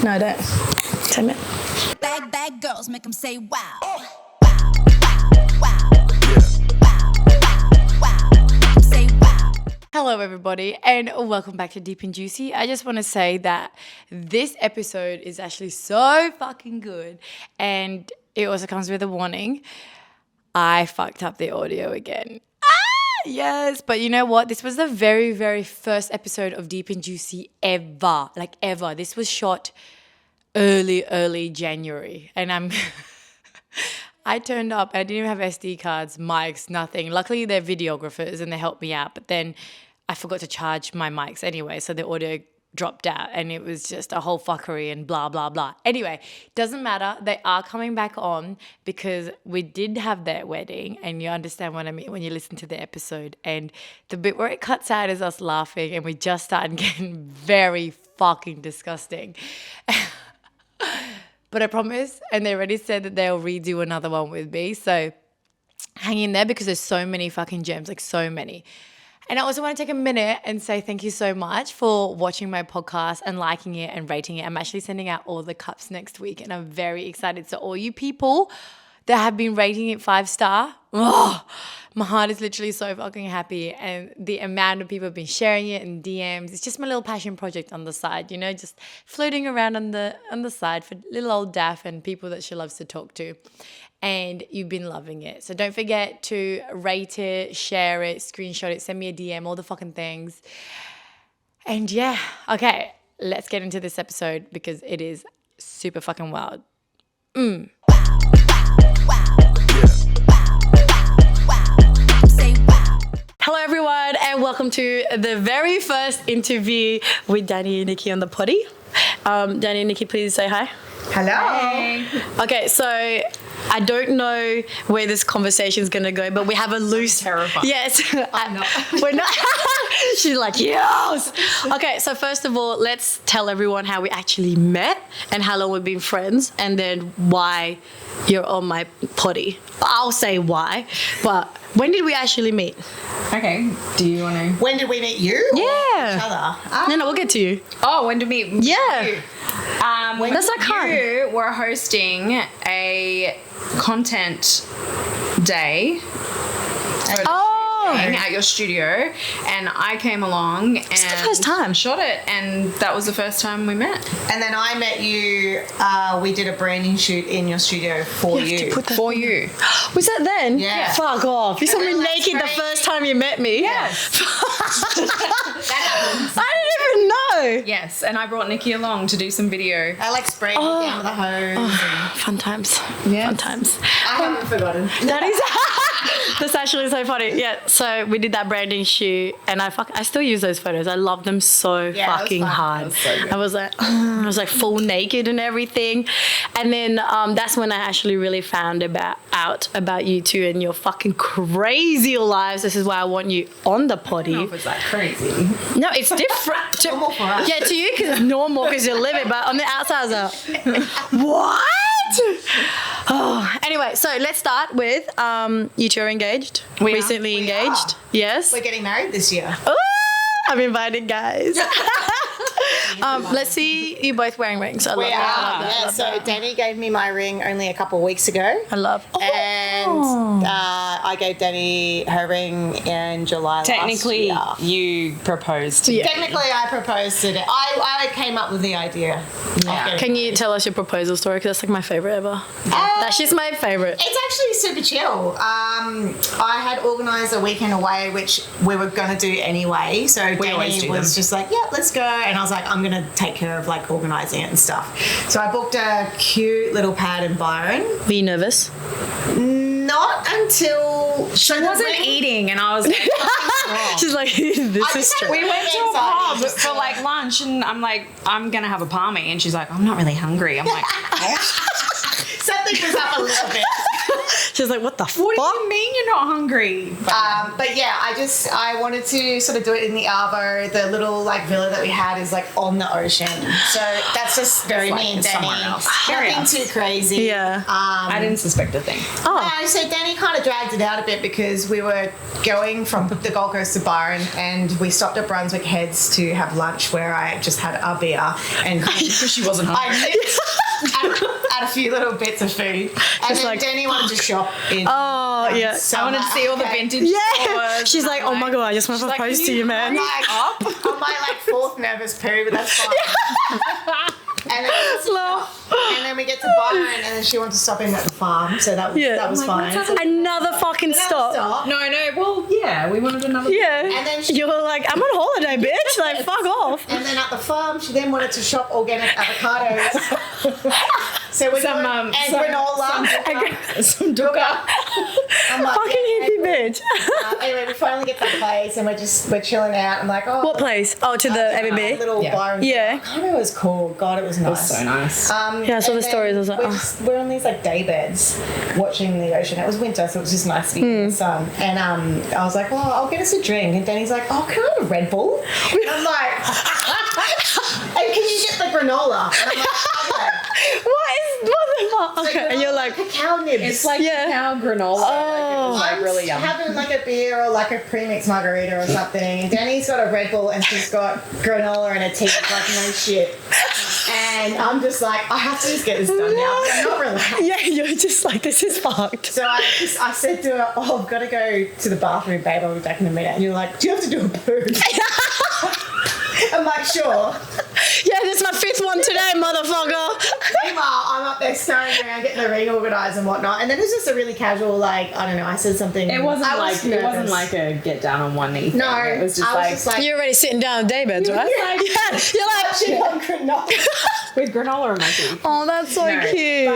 No, I don't. Damn it. Bad girls make them say wow. Say wow. Hello, everybody, and welcome back to Deep and Juicy. I just want to say that this episode is actually so fucking good, and it also comes with a warning. I fucked up the audio again. Yes, but you know what? This was the very, very first episode of Deep and Juicy ever. Like, ever. This was shot early January. And I turned up. I didn't even have SD cards, mics, nothing. Luckily, they're videographers and they helped me out. But then I forgot to charge my mics anyway, so the audio dropped out and it was just a whole fuckery and blah, blah, blah. Anyway, doesn't matter. They are coming back on because we did have their wedding, and you understand what I mean when you listen to the episode. And the bit where it cuts out is us laughing and we just started getting very fucking disgusting. But I promise, and they already said that they'll redo another one with me. So hang in there because there's so many fucking gems, like so many. And I also want to take a minute and say thank you so much for watching my podcast and liking it and rating it. I'm actually sending out all the cups next week and I'm very excited. So all you people that have been rating it 5-star, my heart is literally so fucking happy. And the amount of people have been sharing it in DMs, it's just my little passion project on the side, you know, just floating around on the side for little old Daff and people that she loves to talk to. And you've been loving it. So don't forget to rate it, share it, screenshot it, send me a DM, all the fucking things. And yeah, okay, let's get into this episode because it is super fucking wild. Hello everyone, and welcome to the very first interview with Danni and Nikki on the potty. Danni and Nikki, please say hi. Hello. Hey. Okay, so I don't know where this conversation is going to go, but we have a loose... Terrified. Yes. I'm not. We're not. She's like, yes. Okay, so first of all, let's tell everyone how we actually met and how long we've been friends, and then why you're on my potty. I'll say why, but when did we actually meet? Okay. Do you want to? When did we meet you? Yeah. Each other? No, we'll get to you. Oh, when did we meet? Yeah. You? That's like You were hosting a content day. At your studio, and I came along and It's the first time. shot it, and that was the first time we met. And then I met you, we did a branding shoot in your studio for you. For you. Was that then? Yeah. Fuck off. You saw me then let's naked the break- first time you met me. Yes. That happens. I didn't even know. Yes, and I brought Nikki along to do some video. I like spraying you down with a hose. Fun times. Yes. Fun times. I haven't forgotten. That is... That's actually so funny. Yeah, so we did that branding shoot, and I still use those photos. I love them so Yeah, it was fucking fun. hard. It was so good. I was like full naked and everything, and then that's when I actually really found out about you two and your fucking crazy lives. This is why I want you on the potty. I don't know if it's that crazy. No, it's different. Normal for us. Yeah, to you because it's normal because you live it, but on the outside, it's like, what? Oh, anyway, so let's start with you two are engaged. We are. Recently We engaged. are. Yes. We're getting married this year. Ooh, I'm invited, guys. Let's see you both wearing rings. I love We that. I love are. that. I Yeah, love so that. Danny gave me my ring only a couple of weeks ago. I love. And I gave Danny her ring in July Technically, last year. you proposed. Yeah. Technically, I proposed it. I came up with the idea. Yeah. Can you tell us your proposal story? Because that's like my favorite ever. That's just my favorite. It's actually super chill. I had organised a weekend away, which we were going to do anyway. So always Danny do was them. just like, yeah, let's go. And I was like, I'm going to take care of like organising it and stuff. So I booked a cute little pad in Byron. Were you nervous? Not until She wasn't eating, and I was like, She's like, this is straight. we went to a pub for like lunch, and I'm like, I'm gonna have a palmy, and she's like, I'm not really hungry. I'm like, Something was up a little bit. She's like, what the fuck? What do you mean you're not hungry? But yeah, I wanted to sort of do it in the Arvo. The little like villa that we had is like on the ocean, so that's just very Like me and somewhere Danny. else. Nothing too crazy. Yeah. I didn't suspect a thing. No, so Danny kind of dragged it out a bit because we were going from the Gold Coast to Byron, and we stopped at Brunswick Heads to have lunch, where I just had a beer and She wasn't hungry. I nipped at a few little bits of food, and then like- Danny wanted to shop in. Oh, yeah. so I wanted to I'm see all the okay. vintage Yeah. stores. She's like, oh my God, I just want to like, propose can to you you, man. Like, on my like fourth nervous poo, but that's fine. And then we get to Byron, and then she wanted to stop in at the farm, so that was fine. Another fucking stop. No, well, yeah, we wanted another. Yeah. And then you were like, I'm on holiday, bitch. Like, fuck off. And then at the farm, she then wanted to shop organic avocados. So we're Some, doing, and granola. Some dukkha. I'm like, Fucking hippie bitch. anyway, we finally get to the place, and we're chilling out. I'm like, oh, What place? Oh, to the ABB? little Yeah. bar. Yeah. I can't remember what it was called. God, it was nice. It was so nice. Yeah, I saw and the stories. I was like, we're, oh. we're on these like day beds watching the ocean. It was winter, so it was just nice to be in the sun. And I was like, well, I'll get us a drink. And Danny's like, oh, can I have a Red Bull? And I'm like, and can you get the granola? And I'm like, okay. What the fuck? Okay, and you're like, cacao nibs. It's like Yeah. cacao granola. Oh. Like really yummy. having like a beer or like a premix margarita or something. And Danny's got a Red Bull and she's got granola and a tea. Like no shit. And I'm just like, I have to just get this done now. I'm not relaxed. yeah, you're just like, this is fucked. So I said to her, oh, I've got to go to the bathroom, babe. I'll be back in a minute. And you're like, do you have to do a poo? I'm like, sure. Yeah, this is my fifth one today, motherfucker. Meanwhile, I'm up there scurrying around getting the ring organised and whatnot. And then it's just a really casual, like, I don't know, I said something. It wasn't I like was it wasn't nervous. like a get down on one knee thing. No, It was just I like, was just like, You're already sitting down in day beds, right? Yeah. Yeah, you're like, touching on granola. with granola in my teeth. oh, that's so No, cute.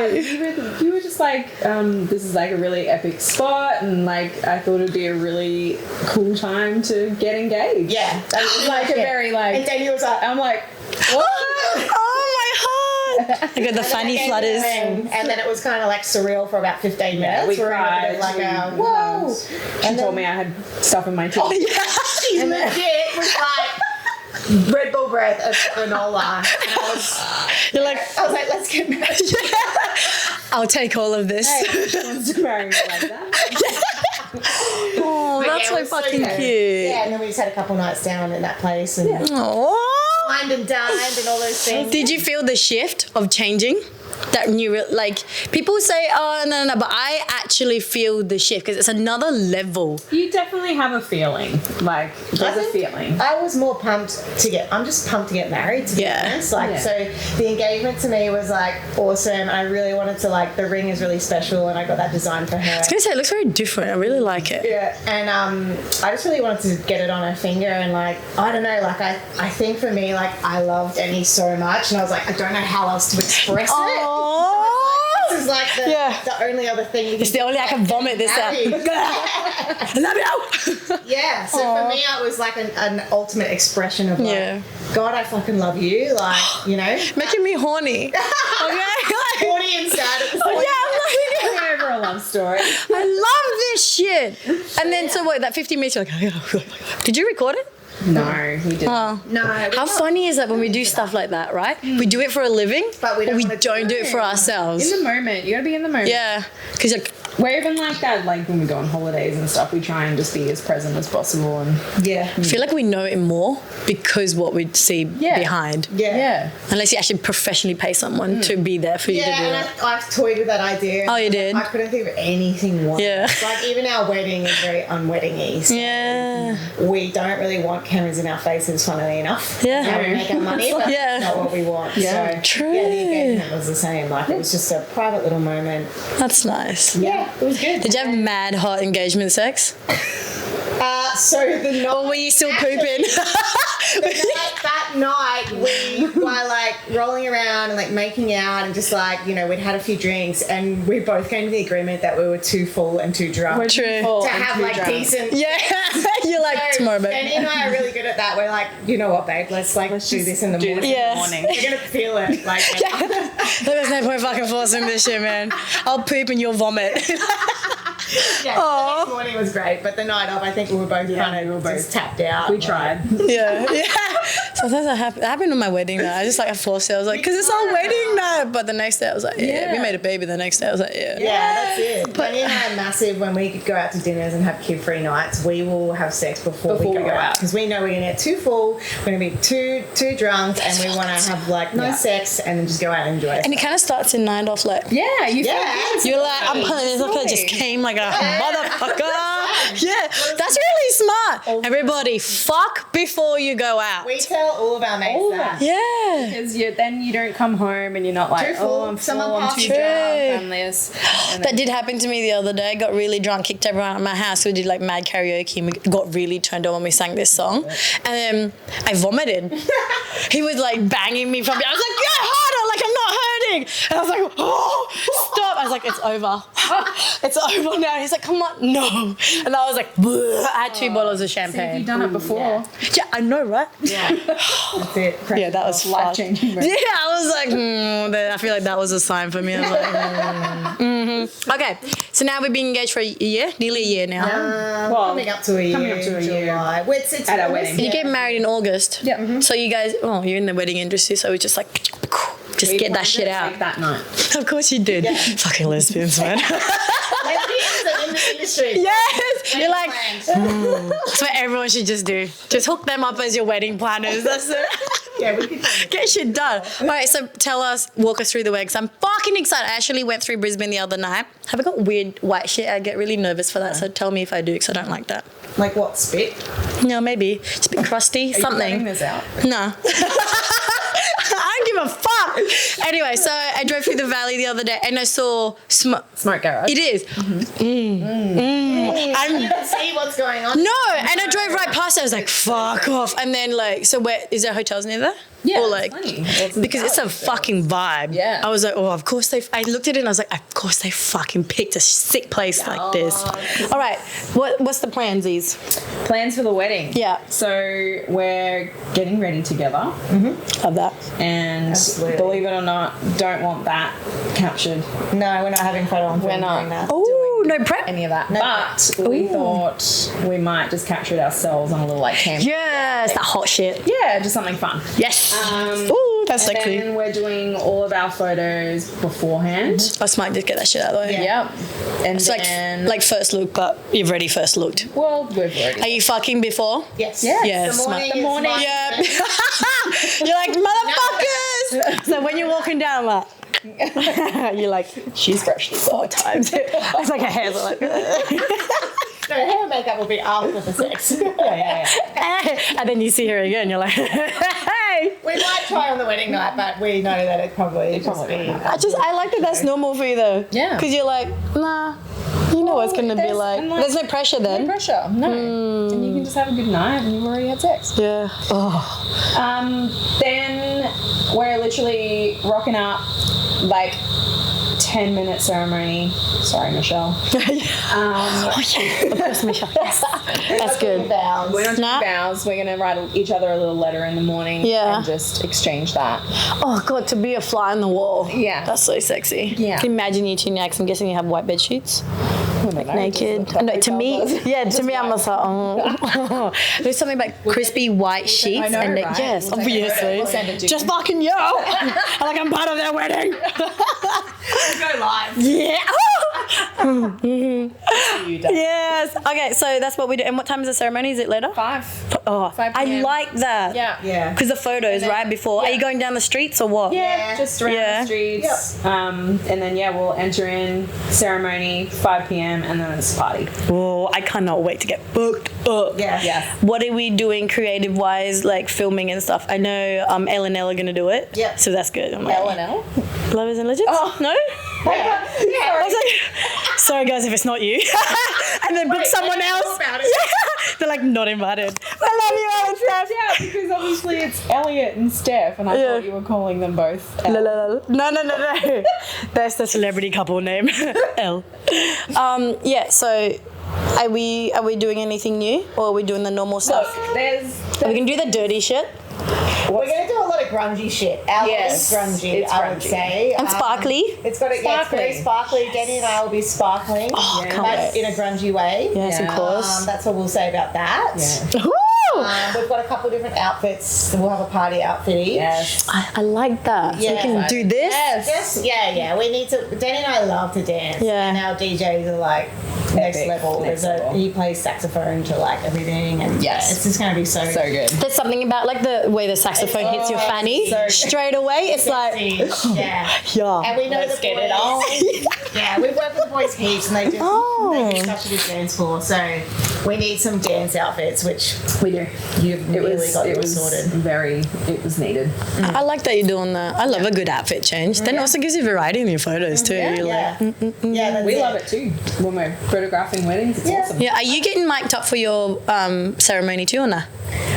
But you were just like, this is like a really epic spot, and like I thought it'd be a really cool time to get engaged. Yeah. That was like a very And like. Danny was like, I'm like, Oh my heart. I got the funny flutters. And then it was kind of like surreal for about 15 minutes. we We're in a bit cried. of like a, we whoa. She told me I had stuff in my teeth. She legit was like, Red Bull breath of granola. And You're like, I was like, let's get married. I'll take all of this. She wants to marry me like that. Oh, But that's yeah, it so was fucking good. cute. Yeah, and then we just had a couple nights down in that place and Oh. wined and dined and all those things. Did you feel the shift of changing? That new, like, people say, oh, no, but I actually feel the shift because it's another level. You definitely have a feeling. Like there's a feeling. I was more pumped I'm just pumped to get married, to be Yeah. honest. Like, Yeah. so the engagement to me was like awesome. I really wanted to, like, the ring is really special and I got that designed for her. I was going to say, it looks very different. I really like it. Yeah, and I just really wanted to get it on her finger and, like, I don't know, like, I think for me, like, I loved Annie so much and I was like, I don't know how else to express it. Oh. This is like the, Yeah. the only other thing you It's the only I can vomit this out. married. I love you. Yeah, so for me, it was like an ultimate expression of, like, Yeah. God, I fucking love you, like, you know. Making me horny. Okay? Horny and sad at the same Yeah, I'm like, Coming over a love story. I love this shit. And then, so what, that 15 minutes, you're like, did you record it? No, we didn't. Oh. No, How funny is that when we do stuff like that, right? We do it for a living, But we don't wanna don't do it for ourselves. In the moment, you gotta be in the moment. Yeah, because like, We're even like that, like when we go on holidays and stuff, we try and just be as present as possible. And yeah, I feel like we know it more because what we see behind. yeah. Unless you actually professionally pay someone to be there for you to do Yeah, that. and I've toyed with that idea. Oh, you did? I couldn't think of anything worse. Yeah. Like, even our wedding is very unwedding-y. So Yeah. we don't really want cameras in our faces, funnily enough. Yeah. How we make our money, but Yeah. that's not what we want. Yeah. So, True. Yeah, the engagement was the same. Like, it was just a private little moment. That's nice. Yeah, it was good. Did you have mad hot engagement sex? So the night, Or were you still pooping? that night we were like rolling around and like making out and just like, you know, we'd had a few drinks and we both came to the agreement that we were too full and too drunk True. to have like decent. Yeah. You're like, So, tomorrow, Danny babe. and I are really good at that. We're like, you know what, babe? Let's do this in the morning. Yeah. morning. We're gonna feel it. Like, There's no point fucking forcing this shit, man. I'll poop and you'll vomit. Yeah, the next morning was great, but the night of, I think we were both kind of just tapped out. We tried. Yeah. Sometimes that happened on my wedding night. I forced it. I was like, because it's our wedding night. But the next day I was like, yeah. We made a baby the next day. I was like, yeah. Yeah, that's it. Danny and I are massive. When we go out to dinners and have kid-free nights, we will have sex before we go out. Because we know we're going to get too full, we're going to be too drunk, and we want to have like no sex and then just go out and enjoy it. And it kind of starts in 9 off like. Yeah, You're like, I'm pulling this off. I just came like a motherfucker. Yeah, that's really smart. Everybody, fuck before you go out. We tell all of our mates that. Yeah. because then you don't come home and you're not like, Too full. oh, I'm Someone full, I'm passed too you. drunk, and this. And That did happen to me the other day. I got really drunk, kicked everyone out of my house. We did like mad karaoke and we got really turned on when we sang this song. And then I vomited. He was like banging me from behind. I was like, go harder, like I'm not hurting. And I was like, oh, stop. I was like, it's over. It's over now. He's like, come on, no. And I was like, bleh. I had 2 bottles of champagne. you've done it before. Yeah, I know, right? Yeah. That's it. Yeah, that was Life-changing fun. Yeah, I was like, I feel like that was a sign for me. I was like, Okay, so now we've been engaged for a year, nearly a year now. Coming up to a year. July. Well, it's At our wedding. You get married in August. Yeah. So you guys, you're in the wedding industry, so we just like, just get that shit out. That night. Of course you did. Fucking lesbians, man. Lesbians are in the industry. Yes. You're like, Plans. that's what everyone should just do. Just hook them up as your wedding planners. That's it. Yeah, we could Get shit done. All right, so walk us through the way, because I'm fucking excited. I actually went through Brisbane the other night. Have I got weird white shit? I get really nervous for that, so tell me if I do, because I don't like that. like what, spit? No, maybe. It's a bit crusty, something. this out? No. I don't give a fuck. Anyway, so I drove through the valley the other day and I saw Smoke garage. It is. You can see what's going on. No, and I drove right past it. I was like, fuck off. And then so where is there hotels near there? Yeah, Or there's plenty. There's because it's a fucking vibe. Yeah. I was like, of course I looked at it and I was like, of course they fucking picked a sick place like this. All right, what's the plansies? Plans for the wedding. Yeah. So we're getting ready together, Love that. and Absolutely. believe it or not, don't want that captured. No, we're not having photo on film We're not. doing that. Oh, no prep. Any of that. But we thought we might just capture it ourselves on a little like camp. Yes, that hot shit. Yeah, just something fun. Yes. Ooh, that's And sexy. then we're doing all of our photos beforehand. I might just get that shit out of the way. Yep. And It's then, like first look, but you've already first looked. well, we've already. Are you fucking before? Yes. Yes. The morning. The morning. Is Yeah. You're like, motherfuckers! So when you're walking down, like, you're like, she's brushed 4 times. It's like her hair's like, No, hair and makeup will be after the sex. and then you see her again, you're like, hey! We might try on the wedding night, but we know that it probably just be. I like that that's normal for you though. Yeah. Because you're like, nah, you know what it's going to be there's- like. and like- There's no pressure No then. pressure. No. And you can just have a good night and you've already had sex. Yeah. Oh. Then we're literally rocking up like 10-minute ceremony. Sorry, Michelle. Of course, Michelle. Yes. That's good. Vows. We're not Snap. doing vows. We're gonna write each other a little letter in the morning. Yeah. And just exchange that. Oh god, to be a fly on the wall. Yeah. That's so sexy. Yeah. Can you imagine you two next? I'm guessing you have white bed sheets. Naked. No, to me, to me, I'm just like, oh. There's something about crispy white sheets. I know, and right? yes, We'll take a photo. obviously. We'll send it to Just you. fucking yo. Like I'm part of their wedding. Go live. Yeah. You done. Yes. Okay, so that's what we do. And what time is the ceremony? Is it later? 5. Oh, 5 I p.m. like that. Yeah. Yeah. Because the photos right before. Are you going down the streets or what? Yeah, just around Yeah. the streets. And then we'll enter in ceremony 5 p.m. and then it's party. Oh, I cannot wait to get booked up. Yeah. Yeah. What are we doing creative wise, like filming and stuff? I know Elle and Elle are gonna do it. Yeah. So that's good. I'm like, L&L. Lovers and Legends? Oh. No? Yeah. I was like, sorry guys if it's not you. And then book someone I else. didn't know about it. Yeah. They're like not invited. I love you, Elle and Steph. Yeah, because obviously it's Elliot and Steph, and I Yeah. thought you were calling them both. La, la, la. No. That's the celebrity couple name. L. Yeah, so are we doing anything new or are we doing the normal stuff? Look, there's Are we gonna do the dirty shit? We're going to do a lot of grungy shit. Our Yes, is grungy, it's I would grungy. say. And sparkly. It's got it's very sparkly. Danny and I will be sparkling. Oh, can't but wait. in a grungy way. Yes, Yeah. of course. That's what we'll say about that. Yeah. Woo! We've got a couple of different outfits. We'll have a party outfit each. Yes. I like that. So we Yeah. can do this. Yes, yeah. We need to. Danny and I love to dance. Yeah. And our DJs are like next Epic. level. Next There's level. he plays saxophone to like everything, and Yes. it's just going to be so So good. There's something about like the way the saxophone hits your fanny so good. straight away. It's like, yeah. yeah. And we know Let's the get boys, it on. Yeah, we've worked with the boys heaps, and they do such a good dance floor. So we need some dance outfits, which We do. you've really got it was sorted. it was needed. I like that you're doing that. I love a good outfit change. Then it also gives you variety in your photos too. You're like, Yeah, that's We love it too. When we're photographing weddings, it's awesome. yeah, are you getting mic'd up for your ceremony too or not?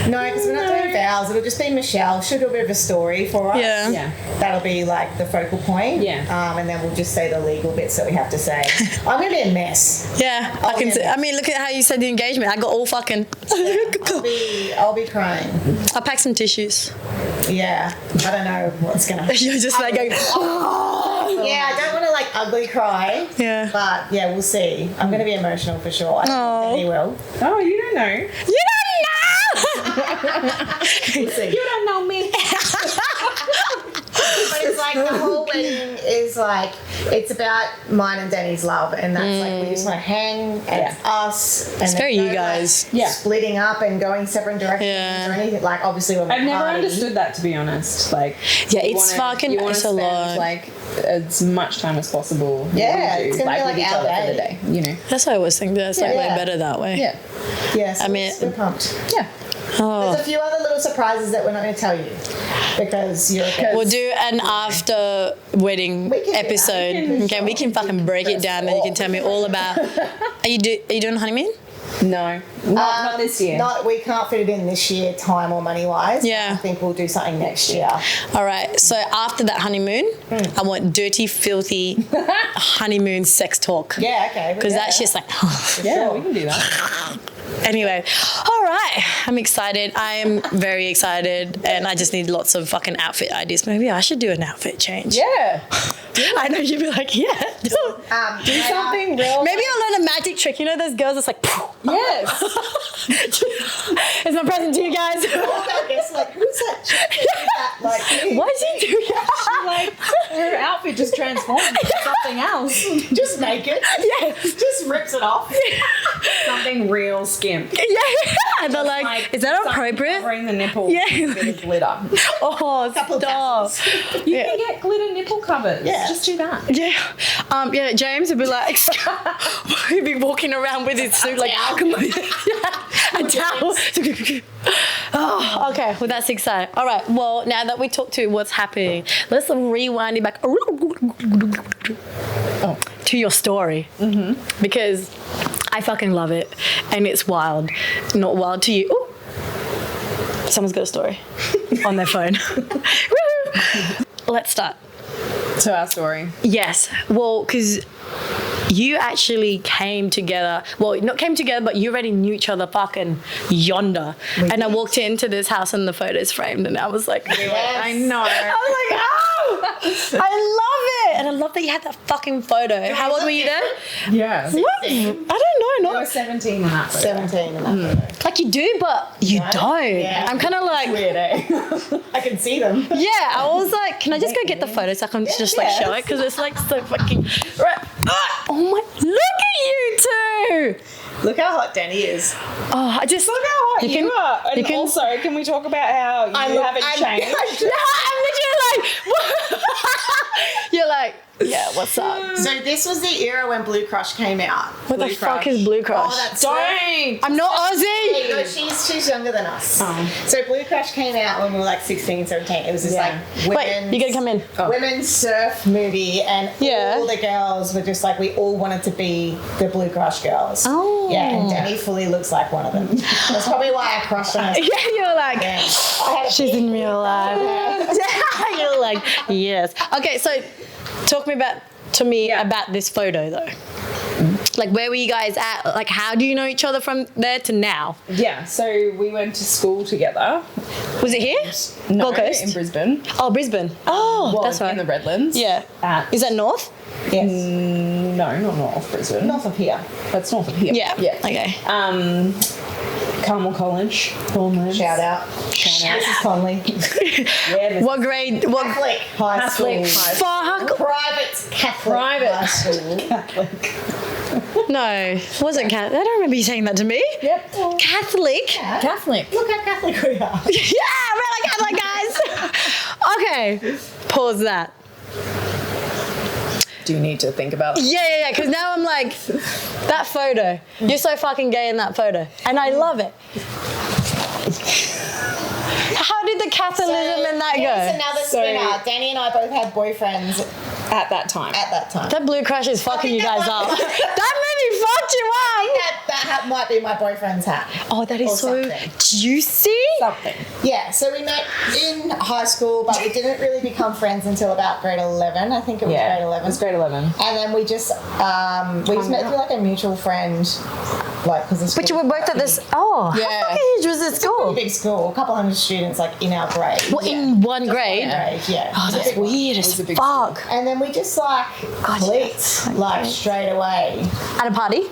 No, because we're not doing vows. It'll just be Michelle. She'll do a bit of a story for us. Yeah. Yeah. That'll be like the focal point. Yeah. And then we'll just say the legal bits that we have to say. I'm gonna be a mess. Yeah, I can. yeah. See, I mean, look at how you said the engagement. I got all fucking. I'll be crying. I'll pack some tissues. Yeah. I don't know what's gonna happen. You're just like going. Yeah, I don't want to like ugly cry. Yeah. But yeah, we'll see. I'm gonna be emotional for sure. I Oh. think he will. Oh, you don't know. You don't We'll see. You don't know me. But it's like the whole wedding is like it's about mine and Danny's love, and that's like we just want to hang, and it's us. And It's very there's you guys. Like, Yeah. splitting up and going separate directions Yeah. or anything. Like obviously when we I've never party. understood that, to be honest. Like, Yeah, you it's wanna- fucking- you wanna it's a spend, lot. Like as much time as possible. Yeah, with it's you, gonna be with like each our other for the day. day. You know. That's what I always think. That's like way Yeah. better that way. Yeah. Yes, I mean- we're pumped. Yeah. Oh. There's a few other little surprises that we're not going to tell you because you're. We'll do an after wedding We can do that. episode. Okay, we can fucking break it down, and you can tell me all about. Are you doing honeymoon? No, not this year. We can't fit it in this year, time or money wise. Yeah. I think we'll do something next year. All right. So after that honeymoon, I want dirty, filthy honeymoon sex talk. Yeah, okay. Because that's just like. yeah, we can do that. Anyway, all right. I'm excited. I am very excited, and I just need lots of fucking outfit ideas. Maybe I should do an outfit change. Yeah. I know you'd be like, yeah. Do something real. Maybe I'll learn a magic trick. You know those girls that's like, Yes. it's my present to you guys. I guess like who's that chick that like Why is he doing that? Like her outfit just transformed into something else. just naked? Yeah. Just rips it off. Something real skimp. Yeah. And they're like, is that something appropriate? Covering the nipple. Yeah. with a bit of glitter. Oh, Couple stop. You Yeah. can get glitter nipple covers. Yeah. Just do that. Yeah, James would be like, he'd be walking around with his suit like, come on, a towel. Oh, okay, well that's exciting. All right, well now that we talked to what's happening, let's rewind it back to your story because I fucking love it and it's wild, not wild to you. Ooh. Someone's got a story on their phone. Woo. Let's start. To our story. Yes. Well, because you actually came together. Well, not came together, but you already knew each other fucking yonder. And I walked into this house and the photo's framed and I was like, I know. I was like, oh, I love it. And I love that you had that fucking photo. How old were you then? Yeah. What? I don't know. I was Not 17 in that photo. 17 in that photo. like you do, but you don't. Yeah. I'm kind of like, Weird, eh? I can see them. yeah, I was like, can I just go get the photo so I can just like show it? Because it's like so fucking. Right. Oh my, look at you two. Look how hot Danny is. Oh, I just. Look how hot you are. And you can- also, can we talk about how you haven't changed? No, I'm literally like, you're like, yeah, what's up? So this was the era when Blue Crush came out. What the fuck is Blue Crush? Oh, that's Don't. I'm not Aussie. No, she's younger than us. So Blue Crush came out when we were like 16, 17. It was this like Wait, women's, you gotta come in. women's surf movie, and Yeah. all the girls were just like, we all wanted to be the Blue Crush girls. Oh. Yeah, and Danny fully looks like one of them. That's probably why I crushed on her. Yeah, you're like, Yeah. I had a she's in real life. You're like, yes. Okay, so talk to me about this photo though. Like, where were you guys at? Like, how do you know each other from there to now? Yeah, so we went to school together. Was it here? No, Gold Coast? in Brisbane. Oh, Brisbane. Oh, Well, that's right. in the Redlands. Yeah. Is that north? Yes. No, not north Brisbane. North of here. That's north of here. Yeah. Yeah. Okay. Carmel College. Shout out. Mrs. Conley. Yeah, What grade? What? Catholic high Catholic school. high Fuck. Private Catholic Private. high school. Catholic. No, it wasn't Catholic. I don't remember you saying that to me. Yep. Catholic. Catholic. Look how Catholic we are. Yeah, we're like Catholic guys. Okay, pause that. Do you need to think about it? Yeah. Because now I'm like, that photo. You're so fucking gay in that photo, and I love it. How did the Catholicism in that Here's go? another So- spinner. Danny and I both had boyfriends At that time. at that time. That blue crush is fucking you guys up. That movie fucked you up. That hat might be my boyfriend's hat. Oh, that is Or so something. juicy. Something. Yeah, so we met in high school, but we didn't really become friends until about grade 11. I think it was grade 11. It was grade 11. And then we just met through like a mutual friend, like because But you were both at this. Oh, Yeah. how fucking huge was this school? big school, a couple hundred students like in our grade. Well, in one grade. Yeah. Oh, that's weird as was a big fuck. And then we just like God, clicked yes. like straight away. At a party.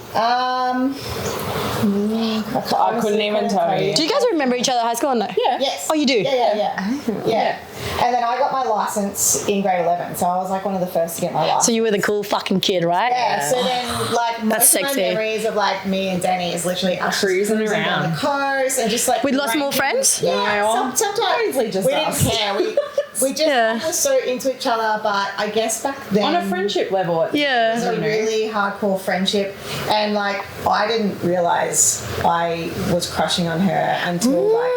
I couldn't even tell you. Do you guys remember each other at high school or no? Yeah. Yes. Oh, you do? Yeah. And then I got my license in grade 11, so I was like one of the first to get my license. So you were the cool fucking kid, right? Yeah, so then like most of my sexy. memories of like me and Danny is literally us Cruising down around. the coast and just like We'd lost more ranking- friends? Yeah, No. sometimes Mostly just we us. didn't care. We just Yeah. were so into each other, but I guess back then On a friendship level. It Yeah. it was a really hardcore friendship, and like I didn't realize I was crushing on her until like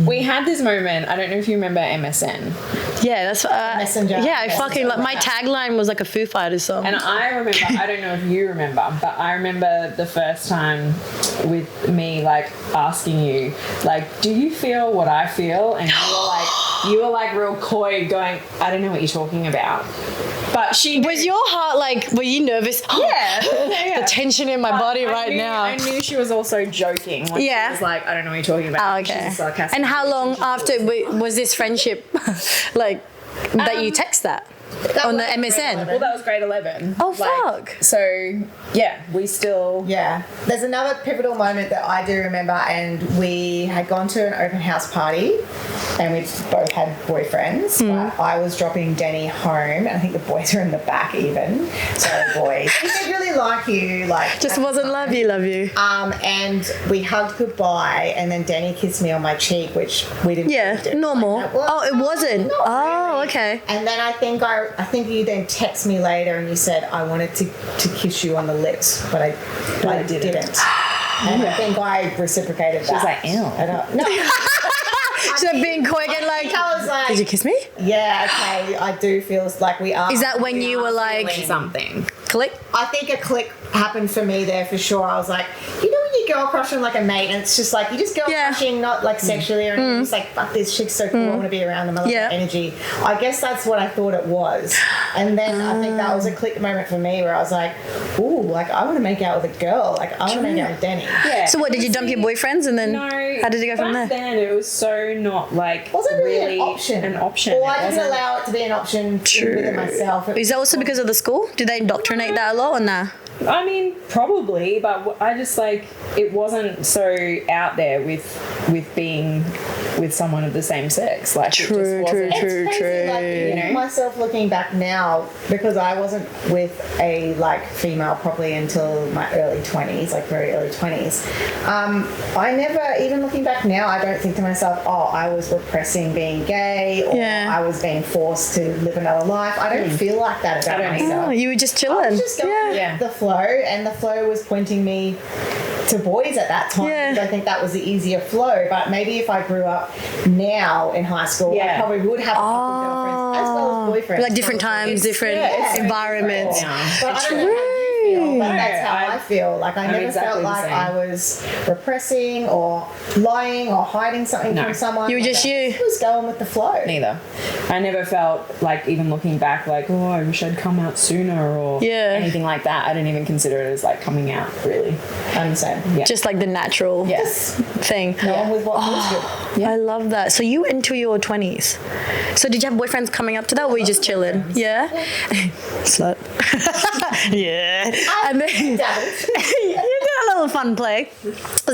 We had this moment. I don't know if you remember MSN. Yeah, that's Messenger. Yeah, I Messenger, fucking like my yeah. tagline was like a Foo Fighters song. And I remember, I don't know if you remember, but I remember the first time with me like asking you, like, do you feel what I feel? And you were like real coy going, I don't know what you're talking about. But she Was your heart like? Were you nervous? yeah. The tension in my body right now. I knew she was also joking. Like, Yeah. She was like, I don't know what you're talking about. Oh, okay. She's sarcastic. And how long after was this friendship, like, that you text that on the MSN? Well, that was grade 11. Oh, fuck. So, yeah, we still... Yeah. There's another pivotal moment that I do remember, and we had gone to an open house party and we both had boyfriends. But I was dropping Danny home, and I think the boys were in the back even. Sorry, boys. We did really like you. Like, Just wasn't love you. and we hugged goodbye, and then Danny kissed me on my cheek, which we didn't Yeah, do. normal. Like that. Well, Oh, it wasn't. not Oh, really. okay. And then I think you then text me later and you said I wanted to kiss you on the lips, but I didn't. And I think I reciprocated that. She was like, ew. I don't, no. So being coy again, like, I was like, did you kiss me? yeah, okay, I do feel like we are. Is that when you were like, Feeling something. click? I think a click happened for me there for sure. I was like, you know when you girl crush on like a mate and it's just like, you just girl Yeah. crushing, not like sexually or anything, just like, fuck, this chick's so cool, I want to be around them, I love Yeah. their energy. I guess that's what I thought it was. And then I think that was a click moment for me where I was like, ooh, like I want to make out with a girl, like I want to make out with Danny. Yeah. So what, did you dump your boyfriends and then No. how did it go from back there? then it was so not like Wasn't really an option. An option. Or It I didn't wasn't- allow it to be an option within myself. Is that also because of the school? Do they indoctrinate that a lot or nah? I mean, probably, but I just like it wasn't so out there with being with someone of the same sex. Like True, it just wasn't. true. It's crazy, like, You know? myself looking back now, because I wasn't with a like female probably until my early 20s, like very early 20s. I never, even looking back now, I don't think to myself, oh, I was repressing being gay, or Yeah. I was being forced to live another life. I don't feel like that about don't myself. Oh, you were just I chilling. was just going Yeah. with the flow, and the flow was pointing me to boys at that time. Yeah. Because I think that was the easier flow. But maybe if I grew up now in high school, I Yeah. probably would have a couple girlfriends as well as boyfriends. Like different probably. times, different Yeah, it's environments. Yeah. But I don't know how you feel, but that's how I feel. Like I I'm never exactly felt the like same. I was repressing or lying or hiding something No. from someone. You were just you. I was going with the flow. Neither. I never felt like, even looking back, like, oh, I wish I'd come out sooner or Yeah. anything like that. I didn't even consider it as like coming out, really. I'm the same. Yeah. Just like the natural Yes. thing. Go on with what feels good. I love that. So you into your 20s. So did you have boyfriends coming up to that or were you just chilling? Yeah? Slut. Yeah. And then you did a little fun play.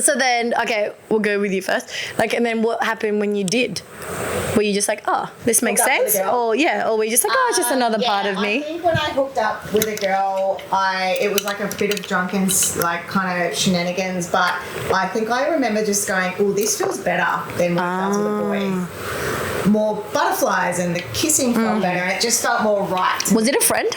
So then, okay, we'll go with you first. Like, and then what happened when you did? Were you just like, oh, this makes Hooked up with sense? a girl? Or yeah, or were you just like, oh, it's just another part of I me? think when I hooked up with a girl, it was like a bit of drunken, like kind of shenanigans, but I think I remember just going, oh, this feels better than what it does with a boy. More butterflies and the kissing felt better. It just felt more right. Was it a friend?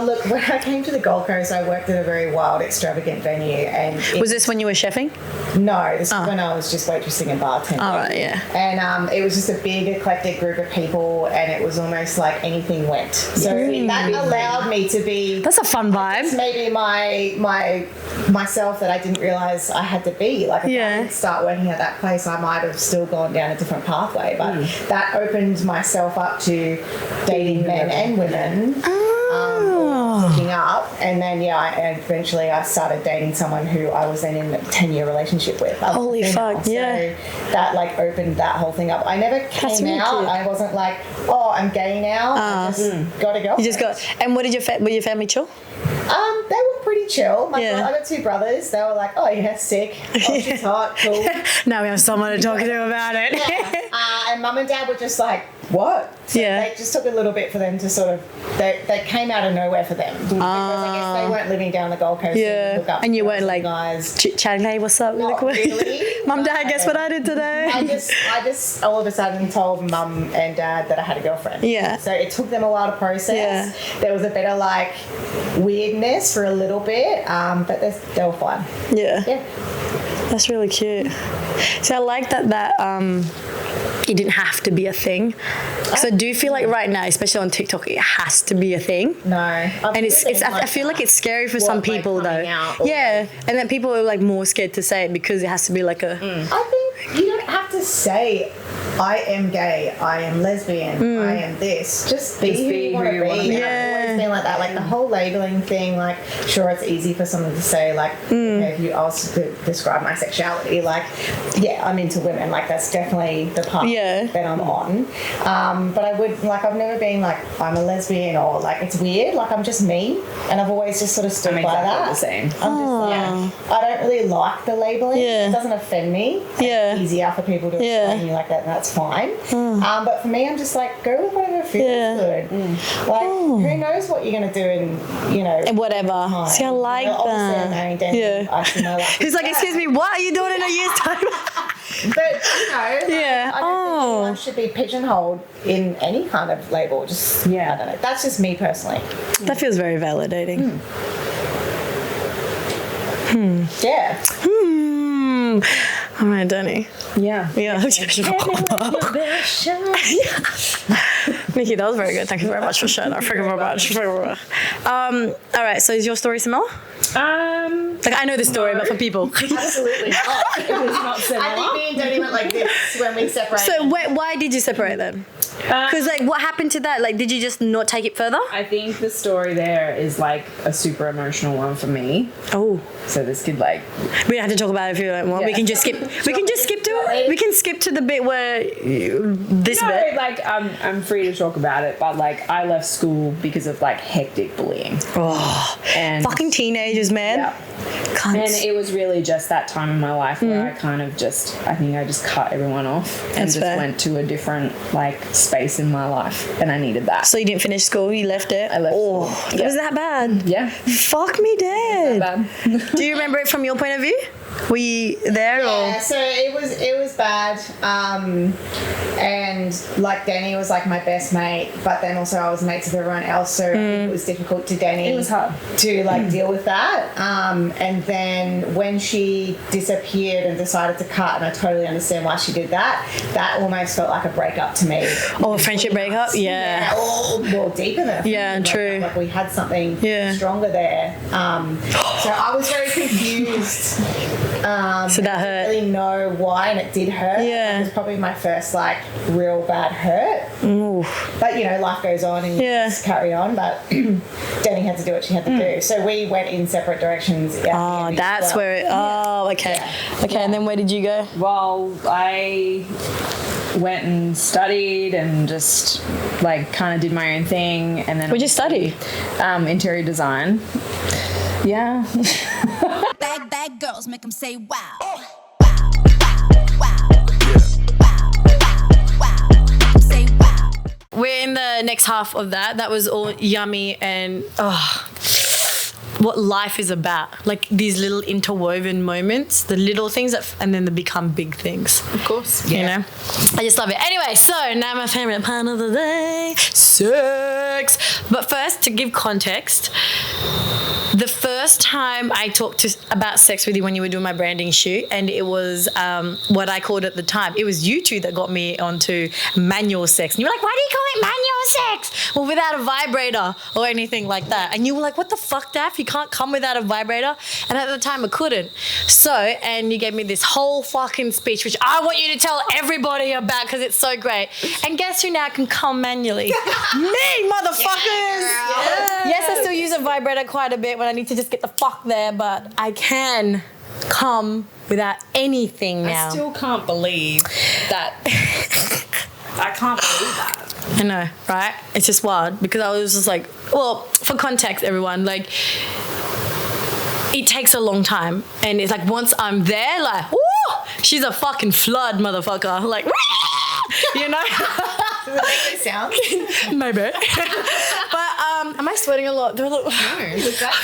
Look, when I came to the Gold Coast, I worked at a very wild, extravagant venue, and Was this when you were chefing? no, this was when I was just waitressing and bartending. All right, yeah. And it was just a big eclectic group of people, and it was almost like anything went. So that allowed me to be That's a fun vibe. maybe myself that I didn't realize I had to be. Like if I didn't start working at that place, I might have still gone down a different pathway. But that opened myself up to dating men and women. Hooking up, and then eventually I started dating someone who I was then in a 10-year relationship with. Holy fuck, So yeah. that like opened that whole thing up. I never That's came really out. cute. I wasn't like, oh, I'm gay now. I just got a girlfriend. You just got. And what did were your family chill? They were pretty chill. I Yeah. got two brothers. They were like, oh yeah, sick. Oh, she's hot, cool. Now we have someone to talk to about it. And mum and dad were just like, what? So Yeah. they just took a little bit for them to sort of, they came out of nowhere for them. Because I guess they weren't living down the Gold Coast. Yeah. Hook up And you with weren't some like guys. chit-chatting, hey, what's up? Not really. Mum, Dad, No. guess what I did today? I just all of a sudden told mum and dad that I had a girlfriend. Yeah. So it took them a while to process. Yeah. There was a bit of like weirdness for a little bit, but they were fine. Yeah. Yeah. That's really cute. So I like that it didn't have to be a thing. Because I do feel like right now, especially on TikTok, it has to be a thing. No. And it's I feel like it's scary for some What, like people though. coming out or Yeah. And then people are like more scared to say it because it has to be like a I think you don't have to say, I am gay, I am lesbian, I am this. Just be who you want to be. And Yeah. I've always been like that. Like the whole labeling thing, like, sure, it's easy for someone to say, like, okay, if you ask to describe my sexuality, like, yeah, I'm into women. Like, that's definitely the path that I'm on. But I would, like, I've never been like, I'm a lesbian or like, it's weird. Like, I'm just me. And I've always just sort of stood I'm by exactly that. the same. I'm just, I don't really like the labeling. Yeah. It doesn't offend me. Yeah. It's easier for people to explain you like that, and that's fine. But for me, I'm just like, go with whatever feels good. Like, who knows what you're going to do in, and whatever. time. See, I like Obviously, I'm that. marrying Danny. Yeah. I see my life. He's like, excuse me, what are you doing in a year's time? But, like, Yeah. I don't think anyone should be pigeonholed in any kind of label. Just, I don't know. That's just me personally. That feels very validating. Yeah. All right, Danny. Yeah. Yeah. Nikki, that was very good. Thank you very much for sharing that. Freaking very much. All right, so is your story similar? Like, I know the story, but for people. Absolutely not. It was not similar. I think me and Danny went like this when we separated. So why did you separate then? Because like, what happened to that? Like, did you just not take it further? I think the story there is like a super emotional one for me. Oh, So this kid like we don't have to talk about it if you don't want. We Yeah. can just skip. We can just skip to it. We can skip to the bit where this no, bit. like I'm free to talk about it, but like I left school because of like hectic bullying. Oh, And fucking teenagers, man. Yeah. Cunts. And it was really just that time in my life where I kind of I think I just cut everyone off and That's just fair. went to a different like space in my life, and I needed that. So you didn't finish school, you left it? I left Oh, school. it was that bad? Yeah. Fuck me dead. Bad. Do you remember it from your point of view? Were you there Yeah, or? so it was bad, and like Danny was like my best mate, but then also I was mates with everyone else, so I think it was difficult to Danny. It was hard to like deal with that. And then when she disappeared and decided to cut, and I totally understand why she did that. That almost felt like a breakup to me. Or a friendship breakup? Yeah. Or more deeper than a Yeah, friendship true. breakup. Like we had something Yeah. stronger there. So I was very confused. So that I hurt. didn't really know why, and it did hurt. Yeah. It was probably my first like real bad hurt. Ooh. But you know, life goes on and you Yeah. just carry on. But Danny had to do what she had to do. So we went in separate directions. Oh, that's where it. Oh, okay. Okay, and then where did you go? Well, I went and studied and just like kind of did my own thing, and then What'd you study? Interior design. Yeah. Bad girls make them say wow. Wow, wow, wow. Wow, wow, wow. Say wow. We're in the next half of that. That was all yummy and what life is about. Like these little interwoven moments, the little things that, and then they become big things. Of course. You know? I just love it. Anyway, so now my favorite part of the day, sex. But first, to give context, the first time I talked about sex with you when you were doing my branding shoot, and it was what I called at the time, it was you two that got me onto manual sex. And you were like, why do you call it manual sex? Well, without a vibrator or anything like that. And you were like, what the fuck, Daff? You can't come without a vibrator? And at the time I couldn't. So, and you gave me this whole fucking speech, which I want you to tell everybody about because it's so great. And guess who now can come manually? Me, motherfuckers! Yes, I still use a vibrator quite a bit when I need to just get the fuck there, but I can come without anything now. I still can't believe that. I can't believe that. I know, right? It's just wild because I was just like, well, for context, everyone, like, it takes a long time. And it's like, once I'm there, like, woo, she's a fucking flood, motherfucker. Like, you know? Does it make any sounds? Maybe. But am I sweating a lot? Do I look... No. Is that?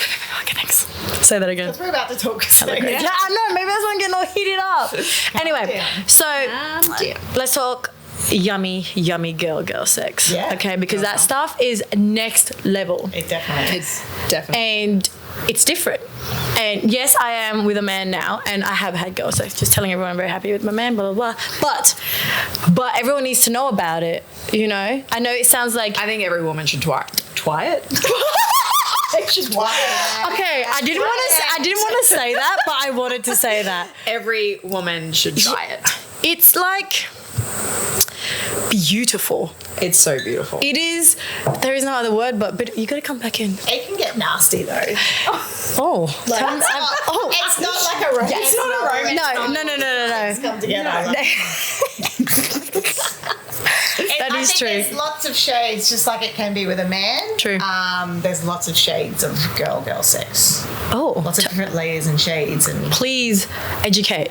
Okay, thanks. Say that again. We're about to talk. So Yeah, I know. Maybe that's why I'm getting all heated up. Anyway, down. so let's talk yummy girl sex. Yeah. Okay, because that stuff is next level. It definitely is. It's definitely. And it's different. And yes, I am with a man now, and I have had girl sex. Just telling everyone I'm very happy with my man, blah, blah, blah. But everyone needs to know about it, you know? I know it sounds like... I think every woman should try it. Okay, I didn't want to say that, but I wanted to say that. Every woman should try it. It's like beautiful. It's so beautiful. It is. There is no other word, but you got to come back in. It can get nasty though. Oh, Like, come- it's not like a romance. it's not a romance. No. Come together. That I is think true. There's lots of shades, just like it can be with a man. True. There's lots of shades of girl sex. Oh, Lots of different layers and shades and. please educate.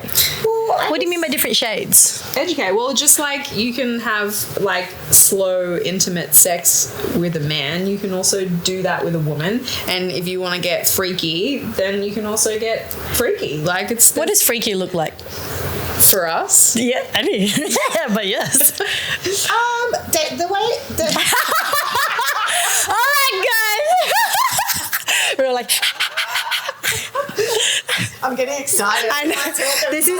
What do you mean by different shades? Educate. Well, just like you can have like slow, intimate sex with a man, you can also do that with a woman. And if you want to get freaky, then you can also get freaky. Like it's What does freaky look like? for us. Yeah, I mean, yeah, but yes. The way. All right, guys. We were like, I'm getting excited. I know. This is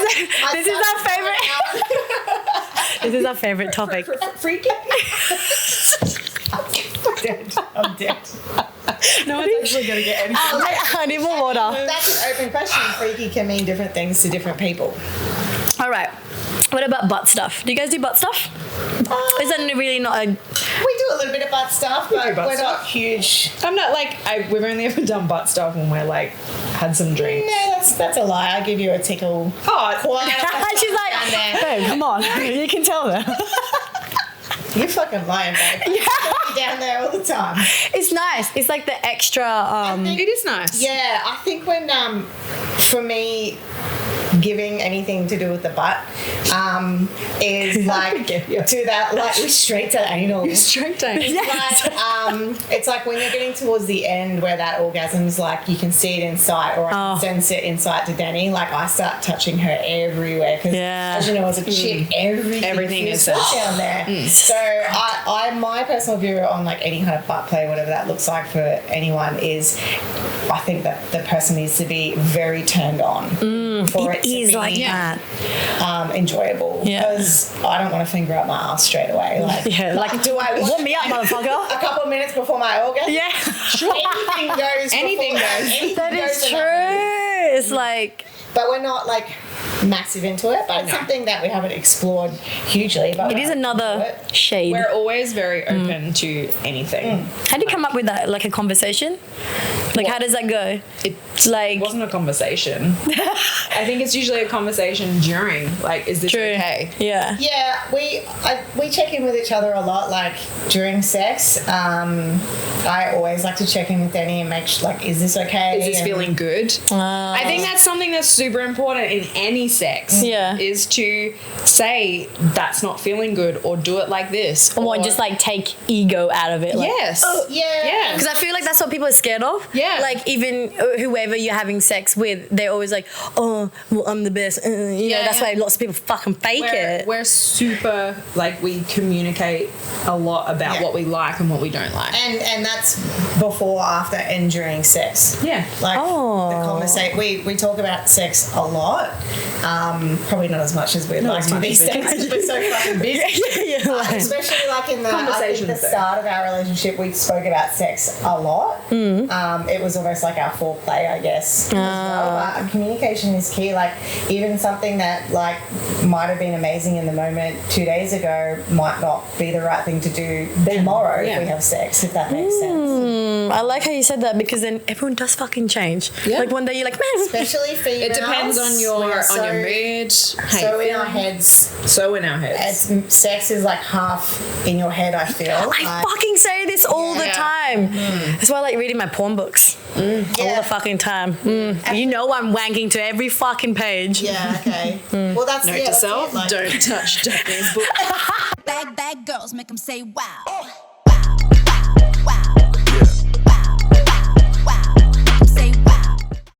our favorite. This is our favorite topic. Freaky. I'm dead. No one's actually going to get anything. I need more water. That's an open question. Freaky can mean different things to different people. All right. What about butt stuff? Do you guys do butt stuff? Is that really not a... We do a little bit of butt stuff, but butt we're stuff. not huge. I'm not like, we've only ever done butt stuff when we're like, had some drinks. No, that's a lie. I give you a tickle. Oh, She's like, babe, come on. You can tell them. You're fucking lying, babe. You're down there all the time. It's nice. It's like the extra... it is nice. Yeah, I think when, for me, giving anything to do with the butt is like to that like straight to anal. Straight down. It's like when you're getting towards the end where that orgasm's like you can see it in sight, or I can sense it in sight to Danny. Like I start touching her everywhere because, as you know, as a chick, everything is down there. So my personal view on like any kind of butt play, whatever that looks like for anyone, is I think that the person needs to be very turned on for it to is be like that. Enjoyable. Because I don't want to finger up my ass straight away. Like, do I warm me up, motherfucker? A couple of minutes before my orgasm? Yeah. Sure. Anything goes. Anything goes. That is true. It's like... But we're not like massive into it, but it's something that we haven't explored hugely. But It is another shade. We're always very open to anything. How do you come up with that? Like a conversation? Like how does that go? It's like... It wasn't a conversation. I think it's usually a conversation during, like, is this okay? Yeah. Yeah, we check in with each other a lot, like during sex. I always like to check in with Danny and make sure, like, is this okay? Is this feeling good? I think that's something that's super important in any sex. Yeah. Is to say that's not feeling good, or do it like this. Or just like take ego out of it. Like, yes. Yeah. because I feel like that's what people are scared of. Yeah. Like even whoever you're having sex with, they're always like, oh, well, I'm the best. You know, that's why lots of people fucking fake it. We're super, like, we communicate a lot about what we like and what we don't like. And that's before, after, and during sex. Yeah. Like the conversation. We talk about sex a lot. Probably not as much as we'd like to these days because we're so fucking busy. Especially like in the start of our relationship, we spoke about sex a lot. It was almost like our foreplay, I guess. As well. But communication is key. Like even something that like might have been amazing in the moment 2 days ago might not be the right thing to do tomorrow if we have sex, if that makes sense. I like how you said that, because then everyone does fucking change. Like one day you're like, man. Especially females. It depends on your mood. So in our heads. So in our heads. Sex is like half in your head, I feel. I fucking say this all the time. That's why I like reading my porn books all the fucking time. You know I'm wanking to every fucking page. Yeah, okay. Well, that's Note to self, it, like, don't touch Japanese books. Bad girls make them say wow.